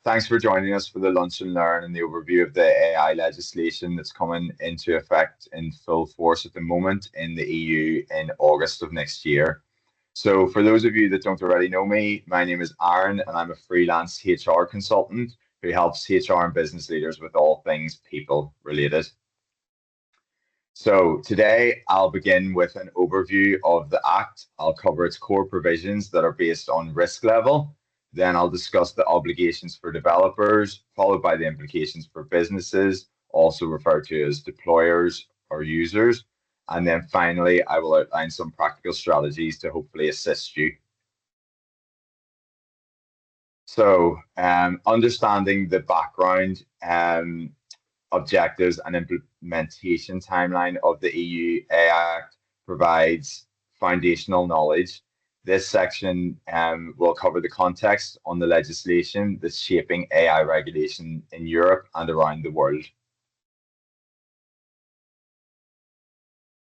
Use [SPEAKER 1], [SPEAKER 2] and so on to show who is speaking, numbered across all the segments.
[SPEAKER 1] Thanks for joining us for the Lunch and Learn and the overview of the AI legislation that's coming into effect in full force at the moment in the EU in August of next year. So for those of you that don't already know me, my name is Aaron and I'm a freelance HR consultant who helps HR and business leaders with all things people related. So today I'll begin with an overview of the Act. I'll cover its core provisions that are based on risk level. Then I'll discuss the obligations for developers, followed by the implications for businesses, also referred to as deployers or users. And then finally, I will outline some practical strategies to hopefully assist you. So understanding the background, objectives and implementation timeline of the EU AI Act provides foundational knowledge. This section will cover the context on the legislation that's shaping AI regulation in Europe and around the world.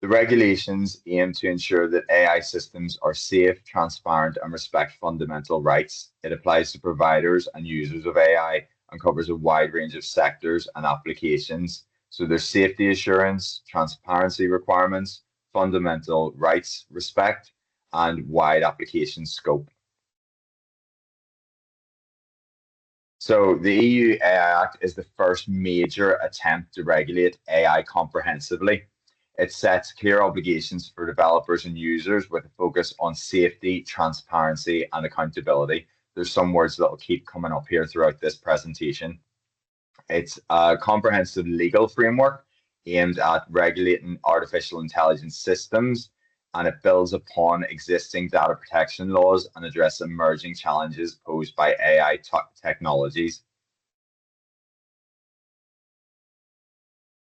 [SPEAKER 1] The regulations aim to ensure that AI systems are safe, transparent, and respect fundamental rights. It applies to providers and users of AI and covers a wide range of sectors and applications. So there's safety assurance, transparency requirements, fundamental rights respect, and wide application scope. So the EU AI Act is the first major attempt to regulate AI comprehensively. It sets clear obligations for developers and users with a focus on safety, transparency, and accountability. There's some words that will keep coming up here throughout this presentation. It's a comprehensive legal framework aimed at regulating artificial intelligence systems, and it builds upon existing data protection laws and addresses emerging challenges posed by AI technologies.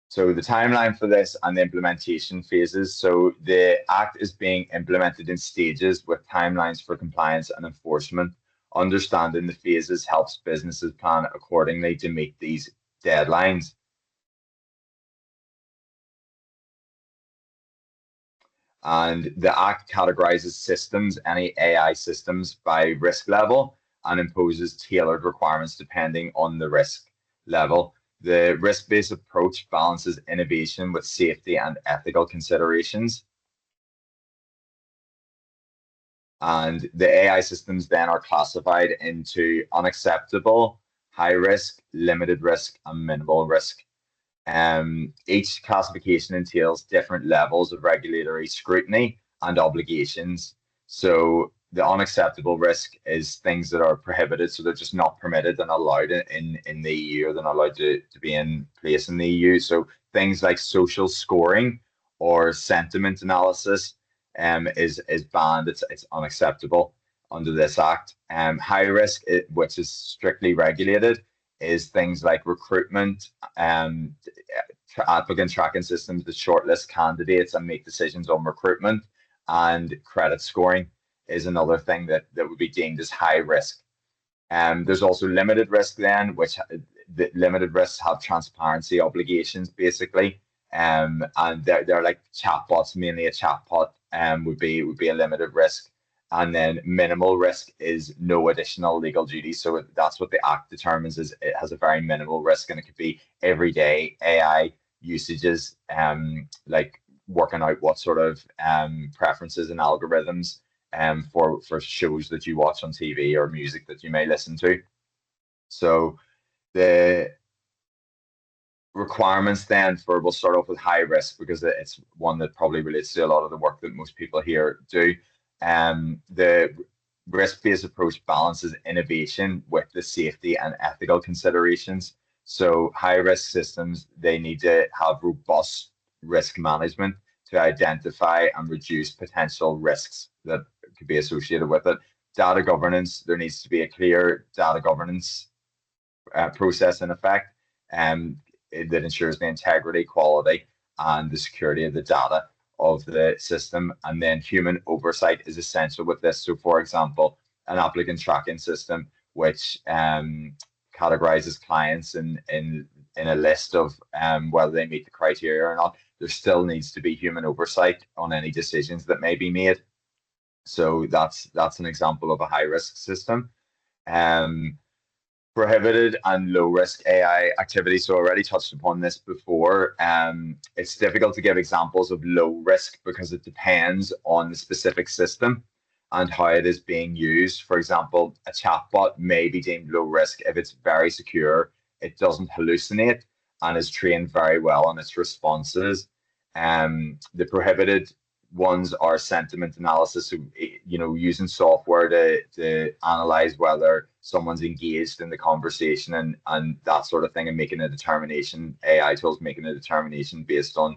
[SPEAKER 1] So the timeline for this and the implementation phases. So the Act is being implemented in stages with timelines for compliance and enforcement. Understanding the phases helps businesses plan accordingly to meet these deadlines. And the Act categorizes systems, any AI systems, by risk level and imposes tailored requirements depending on the risk level. The risk-based approach balances innovation with safety and ethical considerations. And the AI systems then are classified into unacceptable, high risk, limited risk, and minimal risk. Each classification entails different levels of regulatory scrutiny and obligations. So the unacceptable risk is things that are prohibited, so they're just not permitted and allowed in the EU, or they're not allowed to be in place in the EU. So things like social scoring or sentiment analysis is banned. It's unacceptable under this act. High risk, which is strictly regulated, is things like recruitment, applicant tracking systems that shortlist candidates and make decisions on recruitment, and credit scoring is another thing that would be deemed as high risk. There's also limited risk then, which the limited risks have transparency obligations basically, and they're like chatbots. Mainly a chatbot would be a limited risk. And then minimal risk is no additional legal duty. So that's what the Act determines, is it has a very minimal risk, and it could be everyday AI usages, like working out what sort of preferences and algorithms for shows that you watch on TV or music that you may listen to. So the requirements then we'll start off with high risk because it's one that probably relates to a lot of the work that most people here do. The risk-based approach balances innovation with the safety and ethical considerations. So high-risk systems, they need to have robust risk management to identify and reduce potential risks that could be associated with it. Data governance, there needs to be a clear data governance process in effect that ensures the integrity, quality, and the security of the data of the system. And then human oversight is essential with this. So for example, an applicant tracking system which categorizes clients in a list of whether they meet the criteria or not, there still needs to be human oversight on any decisions that may be made. So that's an example of a high risk system. Prohibited and low risk AI activity. So I already touched upon this before. It's difficult to give examples of low risk because it depends on the specific system and how it is being used. For example, a chatbot may be deemed low risk if it's very secure, it doesn't hallucinate, and is trained very well on its responses. The prohibited ones are sentiment analysis, so using software to analyze whether someone's engaged in the conversation and that sort of thing, and making a determination. AI tools making a determination based on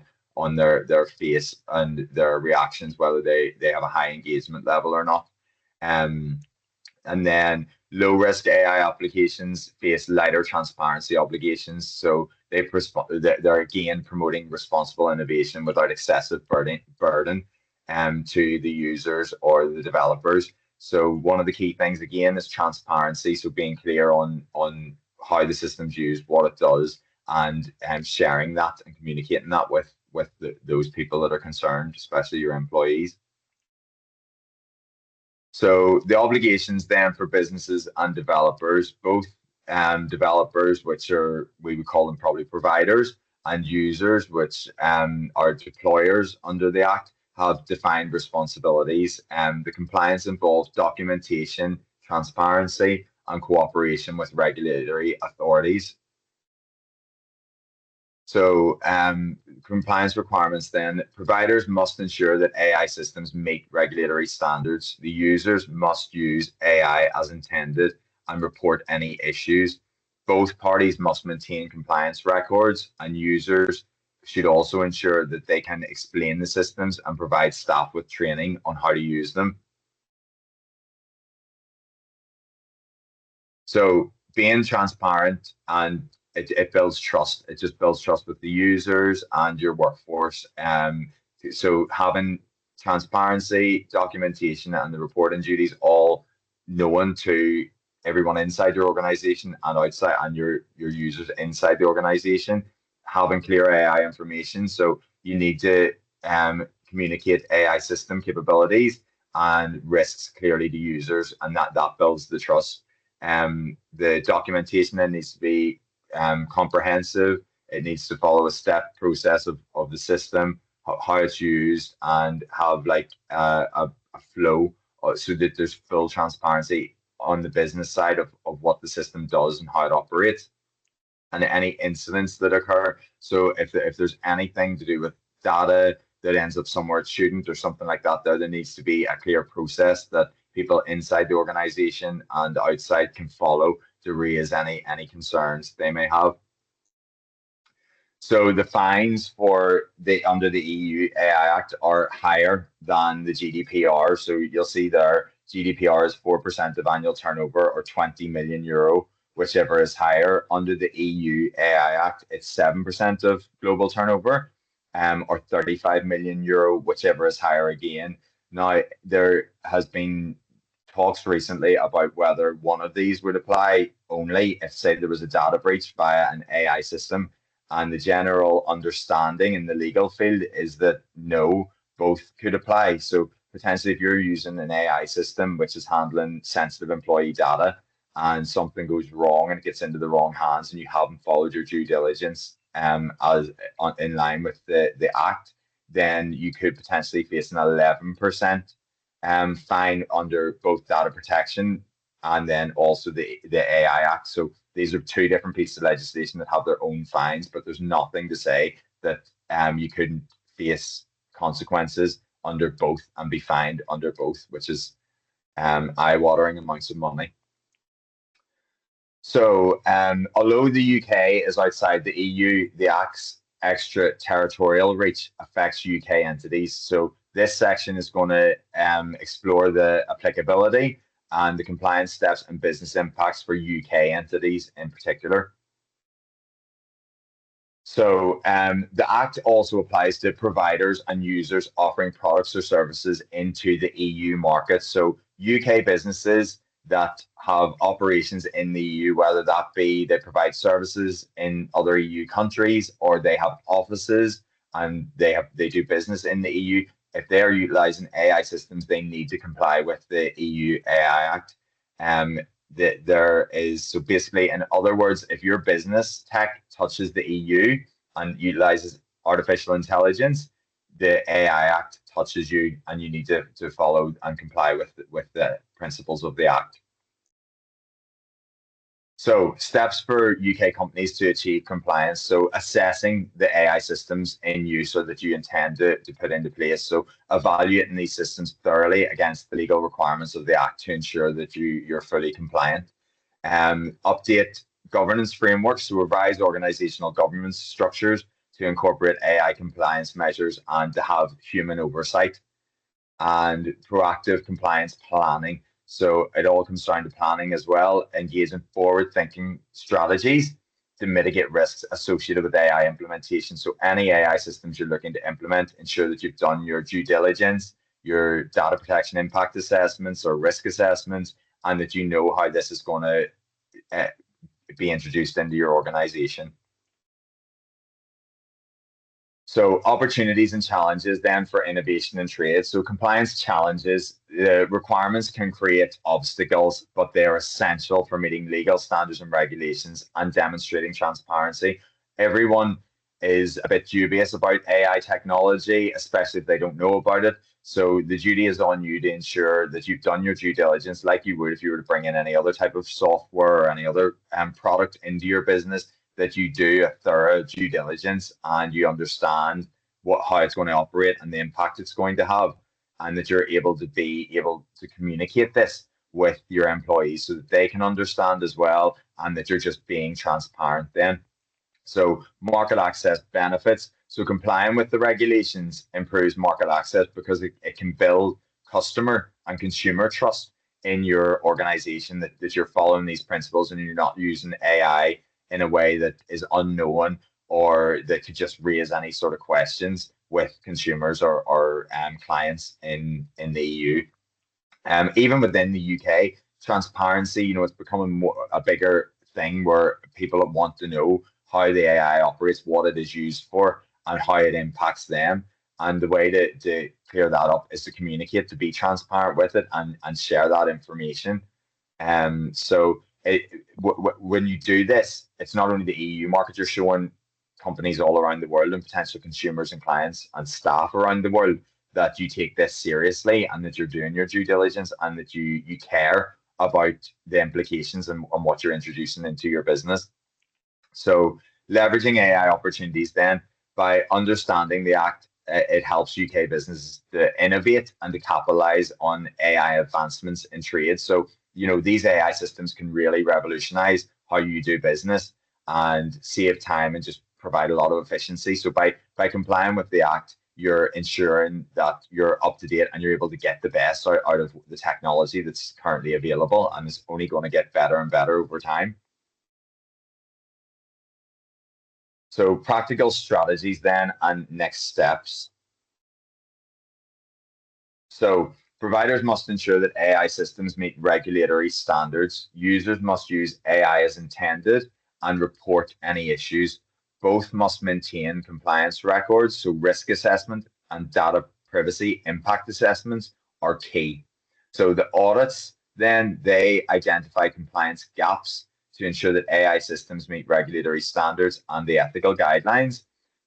[SPEAKER 1] their face and their reactions, whether they have a high engagement level or not. Um, and then low risk AI applications face lighter transparency obligations. So they're again promoting responsible innovation without excessive burden to the users or the developers. So one of the key things again is transparency. So being clear on how the system's used, what it does, and sharing that and communicating that with those people that are concerned, especially your employees. So the obligations then for businesses and developers, both developers, which we would call them probably providers, and users, which are deployers under the Act, have defined responsibilities. The compliance involves documentation, transparency, and cooperation with regulatory authorities. So compliance requirements then, providers must ensure that AI systems meet regulatory standards. The users must use AI as intended and report any issues. Both parties must maintain compliance records, and users should also ensure that they can explain the systems and provide staff with training on how to use them. So being transparent, and it builds trust. It just builds trust with the users and your workforce. So having transparency, documentation, and the reporting duties all known to everyone inside your organization and outside, and your users inside the organization, having clear AI information. So you need to communicate AI system capabilities and risks clearly to users, and that builds the trust. The documentation then needs to be comprehensive. It needs to follow a step process of the system, how it's used, and have like a flow so that there's full transparency on the business side of what the system does and how it operates, and any incidents that occur. So if there's anything to do with data that ends up somewhere it shouldn't or something like that, there needs to be a clear process that people inside the organization and outside can follow to raise any concerns they may have. So the fines for under the EU AI Act are higher than the GDPR. So you'll see there GDPR is 4% of annual turnover or 20 million euro, whichever is higher. Under the EU AI Act, it's 7% of global turnover, or 35 million euro, whichever is higher again. Now, there has been talks recently about whether one of these would apply only if, say, there was a data breach via an AI system. And the general understanding in the legal field is that no, both could apply. So potentially, if you're using an AI system which is handling sensitive employee data, and something goes wrong and it gets into the wrong hands, and you haven't followed your due diligence as in line with the Act, then you could potentially face an 11% fine under both data protection and then also the AI Act. So these are two different pieces of legislation that have their own fines, but there's nothing to say that you couldn't face consequences under both and be fined under both, which is eye-watering amounts of money. So although the UK is outside the EU, the Act's extraterritorial reach affects UK entities. So this section is going to explore the applicability and the compliance steps and business impacts for UK entities in particular. So the Act also applies to providers and users offering products or services into the EU market. So UK businesses that have operations in the EU, whether that be they provide services in other EU countries or they have offices and they do business in the EU, if they are utilizing AI systems, they need to comply with the EU AI Act. there is, so basically, in other words, if your business tech touches the EU and utilizes artificial intelligence, the AI Act touches you, and you need to follow and comply with the principles of the Act. So steps for UK companies to achieve compliance. So assessing the AI systems in use or that you intend to put into place. So evaluating these systems thoroughly against the legal requirements of the Act to ensure that you're fully compliant. Update governance frameworks to revise organizational governance structures to incorporate AI compliance measures and to have human oversight. And proactive compliance planning. So it all comes down to planning as well, engaging forward-thinking strategies to mitigate risks associated with AI implementation. So any AI systems you're looking to implement, ensure that you've done your due diligence, your data protection impact assessments or risk assessments, and that you know how this is going to be introduced into your organization. So opportunities and challenges then for innovation and trade. So compliance challenges, the requirements can create obstacles, but they are essential for meeting legal standards and regulations and demonstrating transparency. Everyone is a bit dubious about AI technology, especially if they don't know about it. So the duty is on you to ensure that you've done your due diligence like you would if you were to bring in any other type of software or any other product into your business, that you do a thorough due diligence and you understand how it's going to operate and the impact it's going to have, and that you're able to communicate this with your employees so that they can understand as well, and that you're just being transparent then. So market access benefits. So complying with the regulations improves market access because it can build customer and consumer trust in your organization, that you're following these principles and you're not using AI in a way that is unknown or that could just raise any sort of questions with consumers or clients in the EU. Even within the UK, transparency, it's becoming a bigger thing where people want to know how the AI operates, what it is used for, and how it impacts them. And the way to clear that up is to communicate, to be transparent with it, and share that information. So when you do this, it's not only the EU market, you're showing companies all around the world and potential consumers and clients and staff around the world that you take this seriously and that you're doing your due diligence and that you care about the implications and what you're introducing into your business. So leveraging AI opportunities then, by understanding the Act, it helps UK businesses to innovate and to capitalize on AI advancements in trade. So these AI systems can really revolutionize how you do business and save time and just provide a lot of efficiency. So by complying with the Act, you're ensuring that you're up to date and you're able to get the best out of the technology that's currently available, and it's only going to get better and better over time. So practical strategies then and next steps. So providers must ensure that AI systems meet regulatory standards. Users must use AI as intended and report any issues. Both must maintain compliance records, so risk assessment and data privacy impact assessments are key. So the audits, then they identify compliance gaps to ensure that AI systems meet regulatory standards and the ethical guidelines.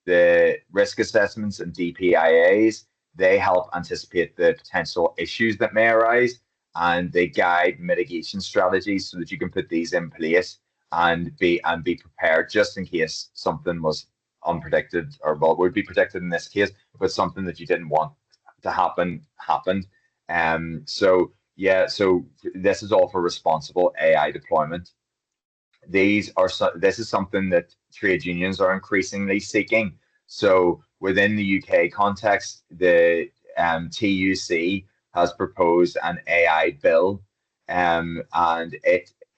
[SPEAKER 1] The risk assessments and DPIAs, they help anticipate the potential issues that may arise, and they guide mitigation strategies so that you can put these in place and be prepared just in case something was unpredicted, or well, would be predicted in this case, but something that you didn't want to happen happened. So this is all for responsible AI deployment. This is something that trade unions are increasingly seeking. So within the UK context, the TUC has proposed an AI bill, and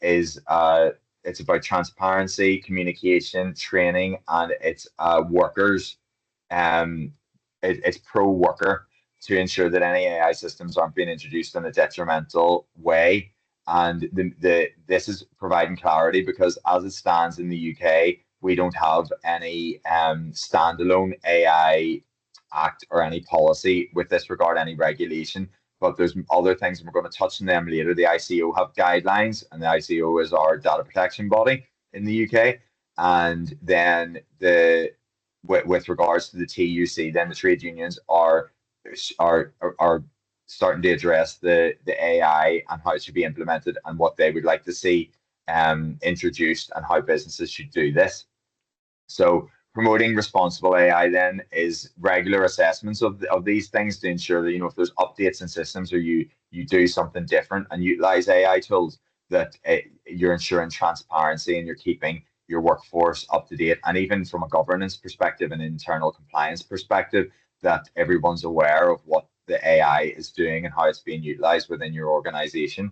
[SPEAKER 1] it's about transparency, communication, training, and it's workers. It's pro-worker to ensure that any AI systems aren't being introduced in a detrimental way. And this is providing clarity because as it stands in the UK, we don't have any standalone AI Act or any policy with this regard, any regulation. but there's other things, and we're going to touch on them later. The ICO have guidelines, and the ICO is our data protection body in the UK. And then with regards to the TUC, then the trade unions are starting to address the AI and how it should be implemented and what they would like to see introduced and how businesses should do this. So promoting responsible AI then is regular assessments of these things to ensure that, if there's updates in systems or you do something different and utilize AI tools, that you're ensuring transparency and you're keeping your workforce up to date. And even from a governance perspective and internal compliance perspective, that everyone's aware of what the AI is doing and how it's being utilized within your organization.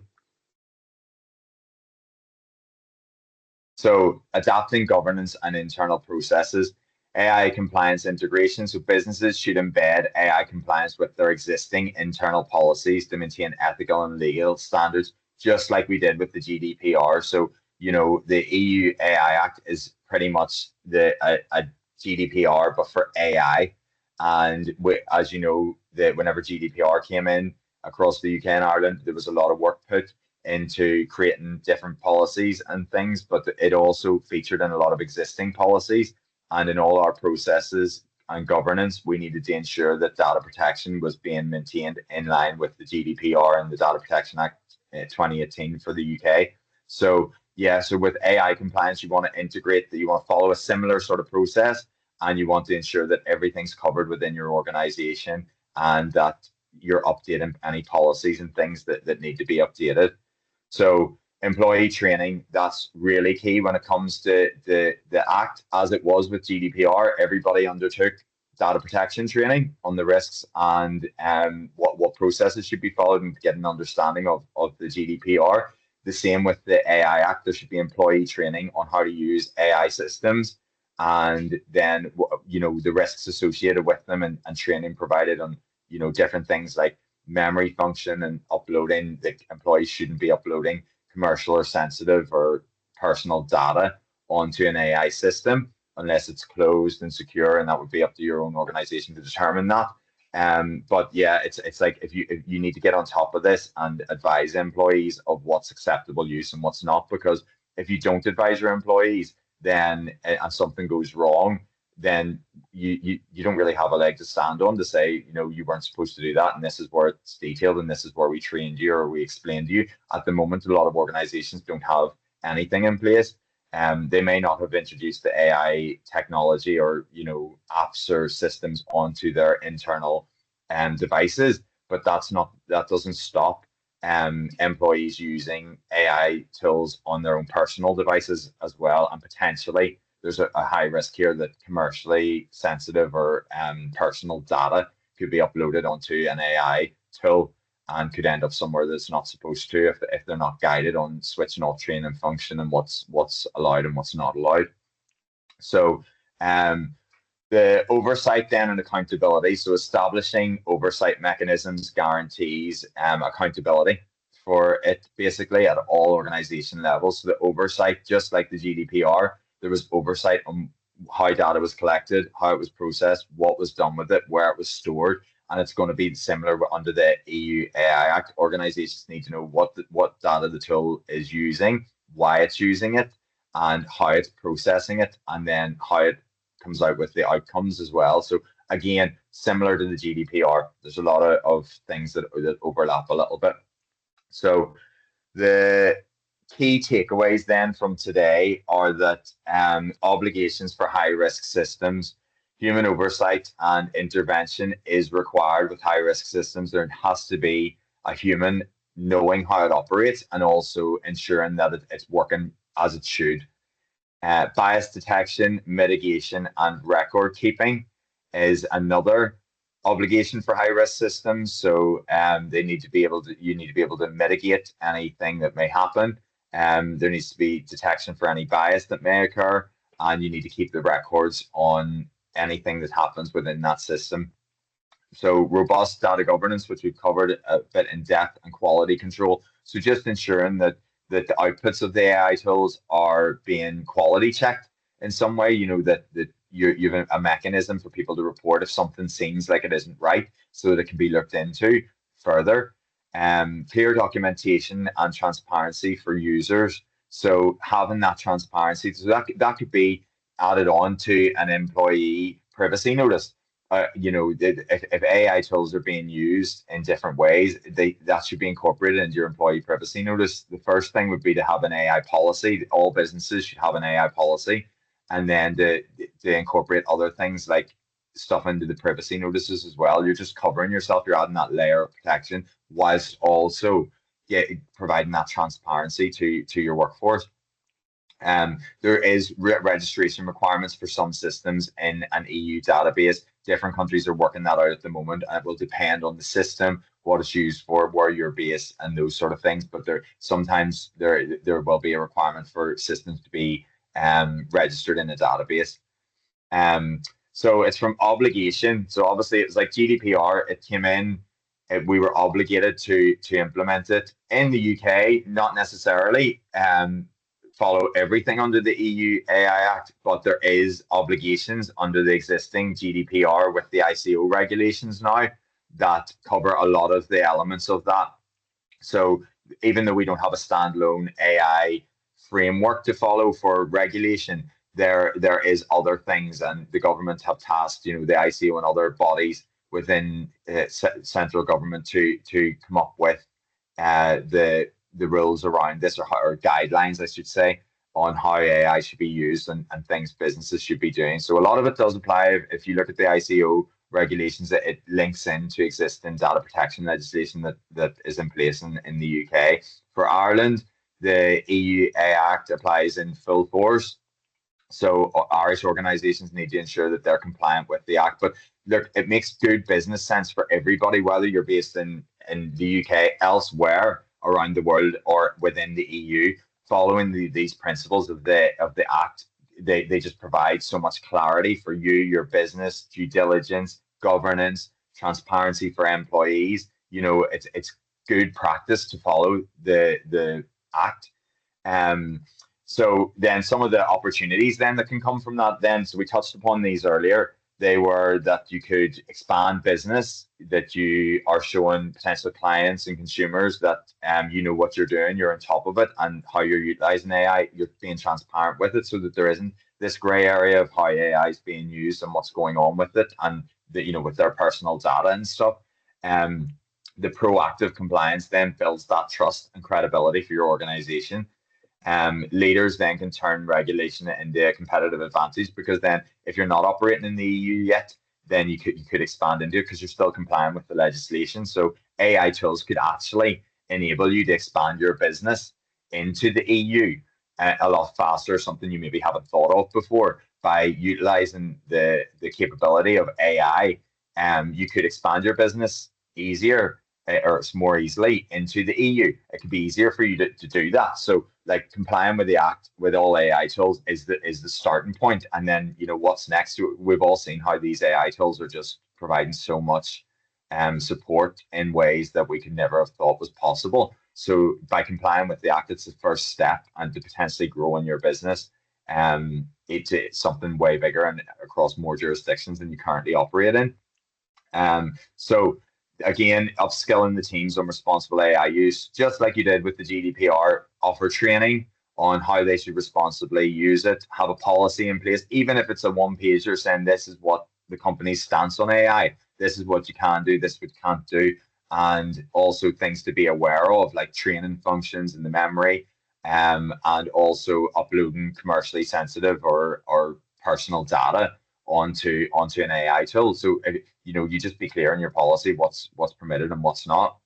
[SPEAKER 1] So adapting governance and internal processes, AI compliance integration. So businesses should embed AI compliance with their existing internal policies to maintain ethical and legal standards, just like we did with the GDPR. So, the EU AI Act is pretty much a GDPR, but for AI. And as you know, whenever GDPR came in across the UK and Ireland, there was a lot of work put into creating different policies and things, but it also featured in a lot of existing policies. And in all our processes and governance, we needed to ensure that data protection was being maintained in line with the GDPR and the Data Protection Act 2018 for the UK. So yeah, so with AI compliance, you want to integrate that, you want to follow a similar sort of process, and you want to ensure that everything's covered within your organization and that you're updating any policies and things that need to be updated. So employee training, that's really key when it comes to the act. As it was with GDPR, everybody undertook data protection training on the risks and what processes should be followed and get an understanding of the GDPR. The same with the AI Act, there should be employee training on how to use AI systems, and then the risks associated with them, and training provided on different things like memory function and uploading. The employees shouldn't be uploading commercial or sensitive or personal data onto an AI system unless it's closed and secure, and that would be up to your own organization to determine that. But yeah, it's like if you need to get on top of this and advise employees of what's acceptable use and what's not, because if you don't advise your employees, then and something goes wrong, then you don't really have a leg to stand on to say, you weren't supposed to do that, and this is where it's detailed, and this is where we trained you or we explained to you. At the moment, a lot of organizations don't have anything in place. They may not have introduced the AI technology or apps or systems onto their internal devices, but that doesn't stop employees using AI tools on their own personal devices as well. And potentially there's a high risk here that commercially sensitive or personal data could be uploaded onto an AI tool and could end up somewhere that's not supposed to if they're not guided on switching off train and function and what's allowed and what's not allowed. So the oversight then and accountability. So establishing oversight mechanisms guarantees accountability for it basically at all organization levels. So the oversight, just like the GDPR, there was oversight on how data was collected, how it was processed, what was done with it, where it was stored. And it's going to be similar under the EU AI Act. Organizations need to know what data the tool is using, why it's using it, and how it's processing it, and then how it comes out with the outcomes as well. So again, similar to the GDPR, there's a lot of things that overlap a little bit. So the key takeaways then from today are that obligations for high risk systems, human oversight and intervention is required with high risk systems. There has to be a human knowing how it operates and also ensuring that it's working as it should. Bias detection, mitigation, and record keeping is another obligation for high risk systems. So you need to be able to mitigate anything that may happen. There needs to be detection for any bias that may occur, and you need to keep the records on anything that happens within that system. So robust data governance, which we've covered a bit in depth, and quality control. So just ensuring that the outputs of the AI tools are being quality checked in some way, that you have a mechanism for people to report if something seems like it isn't right, so that it can be looked into further. clear documentation and transparency for users. So having that transparency, so that could be added on to an employee privacy notice. If AI tools are being used in different ways, that should be incorporated into your employee privacy notice. The first thing would be to have an AI policy. All businesses should have an AI policy, and then to incorporate other things like stuff into the privacy notices as well. You're just covering yourself. You're adding that layer of protection whilst also providing that transparency to your workforce. There is registration requirements for some systems in an EU database. Different countries are working that out at the moment, and it will depend on the system, what it's used for, where you're based, and those sort of things. But sometimes there will be a requirement for systems to be registered in a database. So it's from obligation. So obviously it's like GDPR. It came in. We were obligated to implement it. In the UK, not necessarily follow everything under the EU AI Act, but there is obligations under the existing GDPR with the ICO regulations now that cover a lot of the elements of that. So even though we don't have a standalone AI framework to follow for regulation, there is other things, and the government have tasked, the ICO and other bodies within central government to come up with the rules around this, or guidelines, I should say, on how AI should be used and things businesses should be doing. So a lot of it does apply. If you look at the ICO regulations, it links into existing data protection legislation that is in place in the UK. For Ireland, the EU AI Act applies in full force. So Irish organisations need to ensure that they're compliant with the Act. But look, it makes good business sense for everybody, whether you're based in the UK, elsewhere around the world, or within the EU. Following these principles of the Act, they just provide so much clarity for you, your business, due diligence, governance, transparency for employees. It's good practice to follow the Act. So then some of the opportunities then that can come from that then, so we touched upon these earlier. They were that you could expand business, that you are showing potential clients and consumers that you know what you're doing, you're on top of it, and how you're utilizing AI, you're being transparent with it, so that there isn't this gray area of how AI is being used and what's going on with it, and with their personal data and stuff. The proactive compliance then builds that trust and credibility for your organization. Leaders then can turn regulation into a competitive advantage, because then if you're not operating in the EU yet, then you could expand into it because you're still complying with the legislation. So AI tools could actually enable you to expand your business into the EU a lot faster, something you maybe haven't thought of before. By utilizing the capability of AI, you could expand your business easier, or it's more easily, into the EU. It could be easier for you to do that. So like complying with the Act with all AI tools is the starting point. And then, what's next? We've all seen how these AI tools are just providing so much support in ways that we could never have thought was possible. So by complying with the Act, it's the first step, and to potentially grow in your business, it's something way bigger and across more jurisdictions than you currently operate in. So again, upskilling the teams on responsible AI use, just like you did with the GDPR. Offer training on how they should responsibly use it. Have a policy in place, even if it's a one-pager saying this is what the company's stance on AI. This is what you can do, this is what you can't do. And also things to be aware of, like training functions in the memory, and also uploading commercially sensitive or personal data onto an AI tool. So you just be clear in your policy what's permitted and what's not,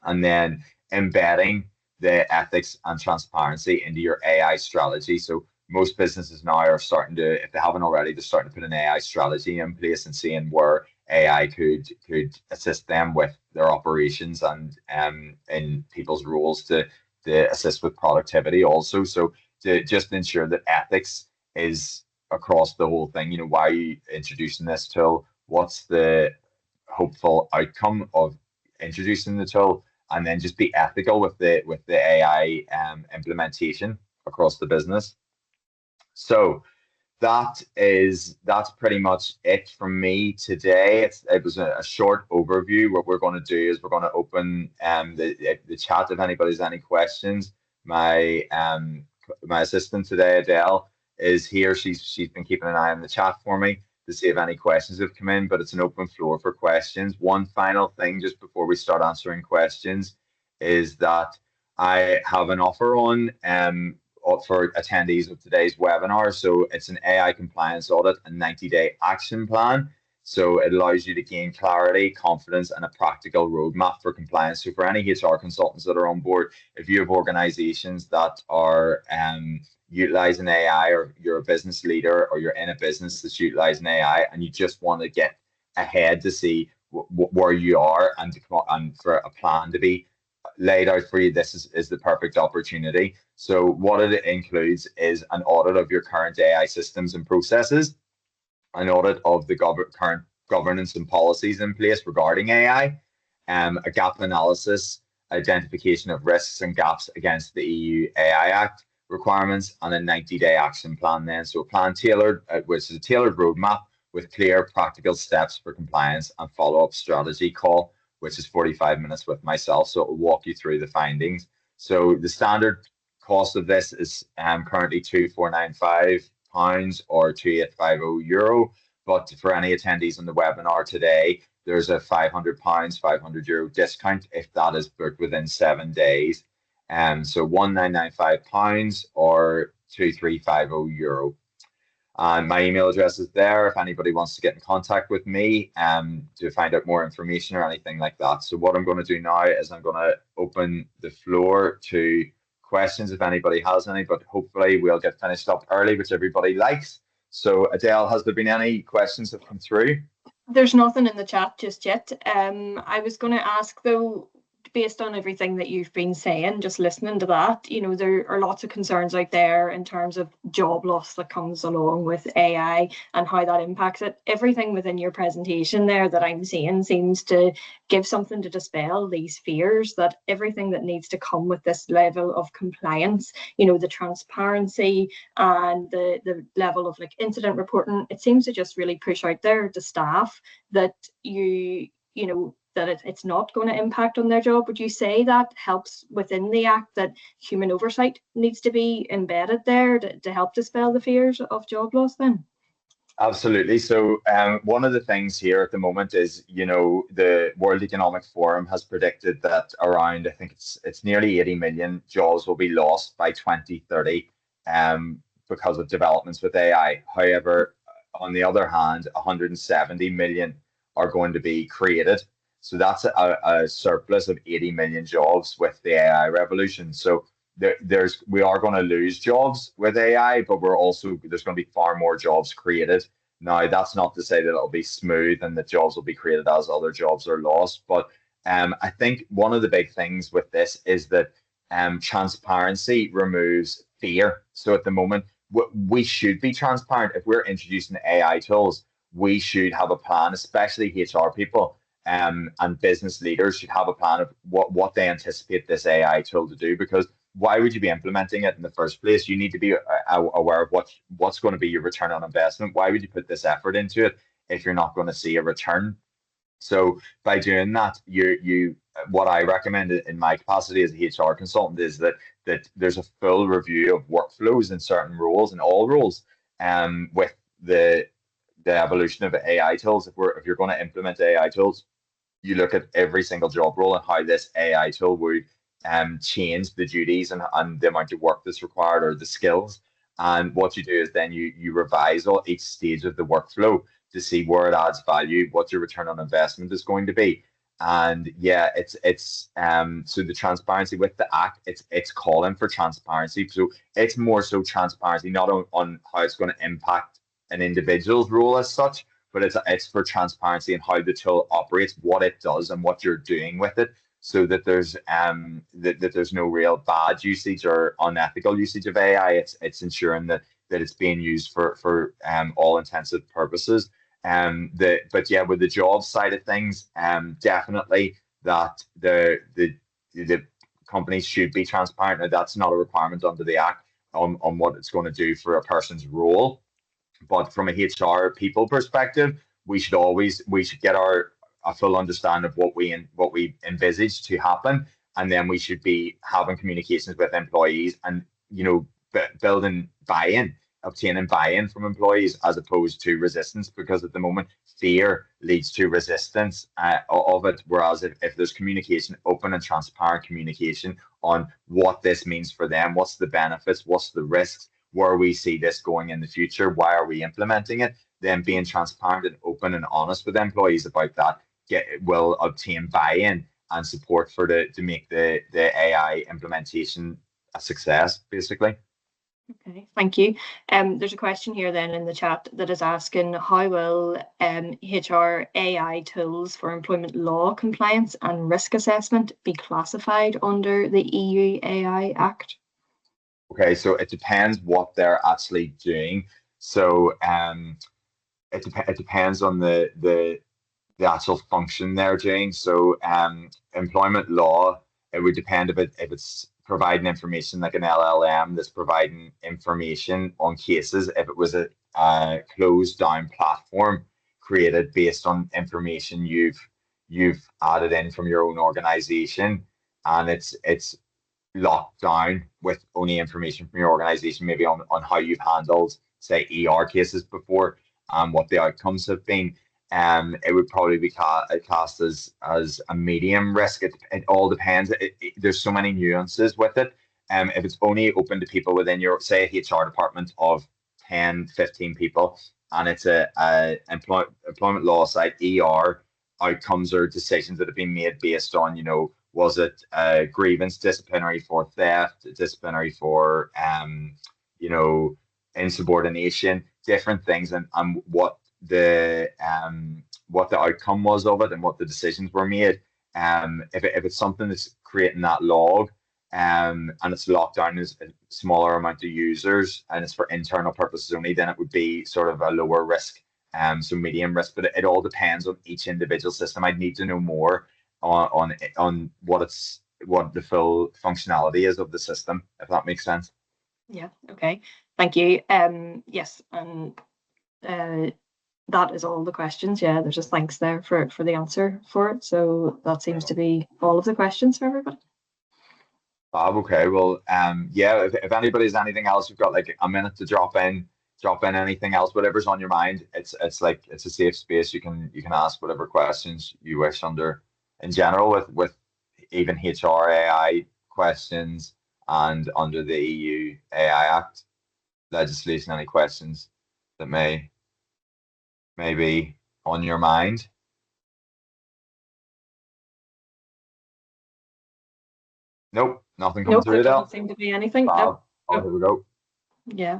[SPEAKER 1] and then embedding the ethics and transparency into your AI strategy. So most businesses now are starting to, if they haven't already, they're starting to put an AI strategy in place and seeing where AI could assist them with their operations and in people's roles to assist with productivity also. So to just ensure that ethics is across the whole thing. Why are you introducing this tool? What's the hopeful outcome of introducing the tool? And then just be ethical with the AI implementation across the business. So that's pretty much it from me today. It was a short overview. What we're going to do is we're going to open the chat if anybody's any questions. My assistant today, Adele, is here. She's been keeping an eye on the chat for me to see if any questions have come in, but it's an open floor for questions. One final thing just before we start answering questions is that I have an offer on for attendees of today's webinar. So it's an AI compliance audit and 90-day action plan. So it allows you to gain clarity, confidence, and a practical roadmap for compliance. So for any HR consultants that are on board, if you have organizations that are utilizing AI, or you're a business leader, or you're in a business that's utilizing AI, and you just want to get ahead to see where you are and for a plan to be laid out for you, this is the perfect opportunity. So what it includes is an audit of your current AI systems and processes, an audit of the current governance and policies in place regarding AI, a gap analysis, identification of risks and gaps against the EU AI Act requirements, and a 90-day action plan then. So a plan tailored, which is a tailored roadmap with clear practical steps for compliance and follow-up strategy call, which is 45 minutes with myself. So it will walk you through the findings. So the standard cost of this is currently £2,495 or €2,850. But for any attendees on the webinar today, there's a £500, €500 discount if that is booked within 7 days. So £1,995 or €2,350. And my email address is there if anybody wants to get in contact with me to find out more information or anything like that. So what I'm going to do now is I'm going to open the floor to questions if anybody has any, but hopefully we'll get finished up early, which everybody likes. So Adele, has there been any questions that come through?
[SPEAKER 2] There's nothing in the chat just yet. I was going to ask though, based on everything that you've been saying, just listening to that, you know, there are lots of concerns out there in terms of job loss that comes along with AI and how that impacts it. Everything within your presentation there that I'm seeing seems to give something to dispel these fears, that everything that needs to come with this level of compliance, you know, the transparency and the level of like incident reporting, it seems to just really push out there to staff that you know, that it's not going to impact on their job. Would you say that helps within the Act, that human oversight needs to be embedded there to help dispel the fears of job loss then?
[SPEAKER 1] Absolutely. So one of the things here at the moment is, you know, the World Economic Forum has predicted that around, I think it's nearly 80 million jobs will be lost by 2030 because of developments with AI. However, on the other hand, 170 million are going to be created. So that's a surplus of 80 million jobs with the AI revolution. So we are going to lose jobs with AI, but there's going to be far more jobs created. Now, that's not to say that it'll be smooth and that jobs will be created as other jobs are lost. But I think one of the big things with this is that transparency removes fear. So at the moment, we should be transparent. If we're introducing AI tools, we should have a plan, especially HR people. And business leaders should have a plan of what they anticipate this AI tool to do, because why would you be implementing it in the first place? You need to be aware of what's going to be your return on investment. Why would you put this effort into it if you're not going to see a return? So by doing that, what I recommend in my capacity as a HR consultant is that there's a full review of workflows in certain roles, and all roles, with the evolution of AI tools. If you're going to implement AI tools, you look at every single job role and how this AI tool would change the duties and the amount of work that's required, or the skills. And what you do is then you revise each stage of the workflow to see where it adds value, what your return on investment is going to be. And yeah, it's so the transparency with the Act, it's calling for transparency. So it's more so transparency, not on how it's going to impact an individual's role as such, but it's for transparency and how the tool operates, what it does, and what you're doing with it, so that there's that there's no real bad usage or unethical usage of AI. It's ensuring that it's being used for all intensive purposes. But yeah, with the job side of things, definitely that the companies should be transparent. Now, that's not a requirement under the Act on what it's going to do for a person's role. But from a HR people perspective, we should get a full understanding of what we envisage to happen, and then we should be having communications with employees, and building buy-in, obtaining buy-in from employees, as opposed to resistance, because at the moment fear leads to resistance of it. Whereas if there's communication, open and transparent communication on what this means for them, what's the benefits, what's the risks, where we see this going in the future, why are we implementing it, then being transparent and open and honest with employees about that will obtain buy-in and support to make the AI implementation a success, basically.
[SPEAKER 2] Okay, thank you. There's a question here then in the chat that is asking, how will HR AI tools for employment law compliance and risk assessment be classified under the EU AI Act?
[SPEAKER 1] Okay, so it depends what they're actually doing. So it depends on the actual function they're doing. So employment law, it would depend if it's providing information like an LLM that's providing information on cases. If it was a closed down platform created based on information you've added in from your own organization, and it's locked down with only information from your organization, maybe on how you've handled, say, ER cases before, and what the outcomes have been, it would probably be cast as a medium risk. It all depends. There's so many nuances with it. If it's only open to people within your, say, HR department of 10, 15 people, and it's a employment law site, ER outcomes or decisions that have been made based on, was it a grievance, disciplinary for theft, disciplinary for insubordination, different things, and what the outcome was of it and what the decisions were made. If it's something that's creating that log, and it's locked down as a smaller amount of users and it's for internal purposes only, then it would be sort of a lower risk, so medium risk. But it all depends on each individual system. I'd need to know more on what the full functionality is of the system, if that makes sense.
[SPEAKER 2] Yeah, okay, thank you. Yes, and that is all the questions. Yeah, there's just thanks there for the answer for it. So that seems to be all of the questions for everybody.
[SPEAKER 1] Bob, okay, well, yeah, if anybody has anything else, you've got like a minute to drop in anything else, whatever's on your mind. It's a safe space. You can ask whatever questions you wish under, in general, with even HR AI questions, and under the EU AI Act legislation, any questions that may be on your mind. Nope, nothing coming through.
[SPEAKER 2] Doesn't seem to be anything.
[SPEAKER 1] Bob. Oh, here we go.
[SPEAKER 2] Yeah,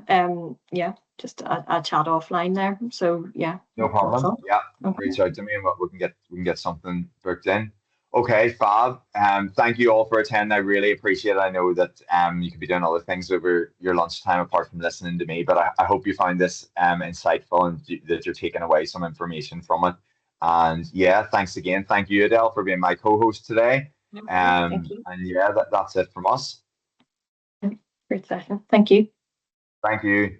[SPEAKER 2] yeah, just a chat offline there. So yeah,
[SPEAKER 1] no problem. Yeah, okay. Reach out to me and we can get something booked in. Okay, fab. Thank you all for attending. I really appreciate it. I know that you could be doing other things over your lunchtime apart from listening to me, but I hope you find this insightful and that you're taking away some information from it. And yeah, thanks again. Thank you, Adele, for being my co-host today.
[SPEAKER 2] Thank you.
[SPEAKER 1] And yeah, that's it from us.
[SPEAKER 2] Great session. Thank you.
[SPEAKER 1] Thank you.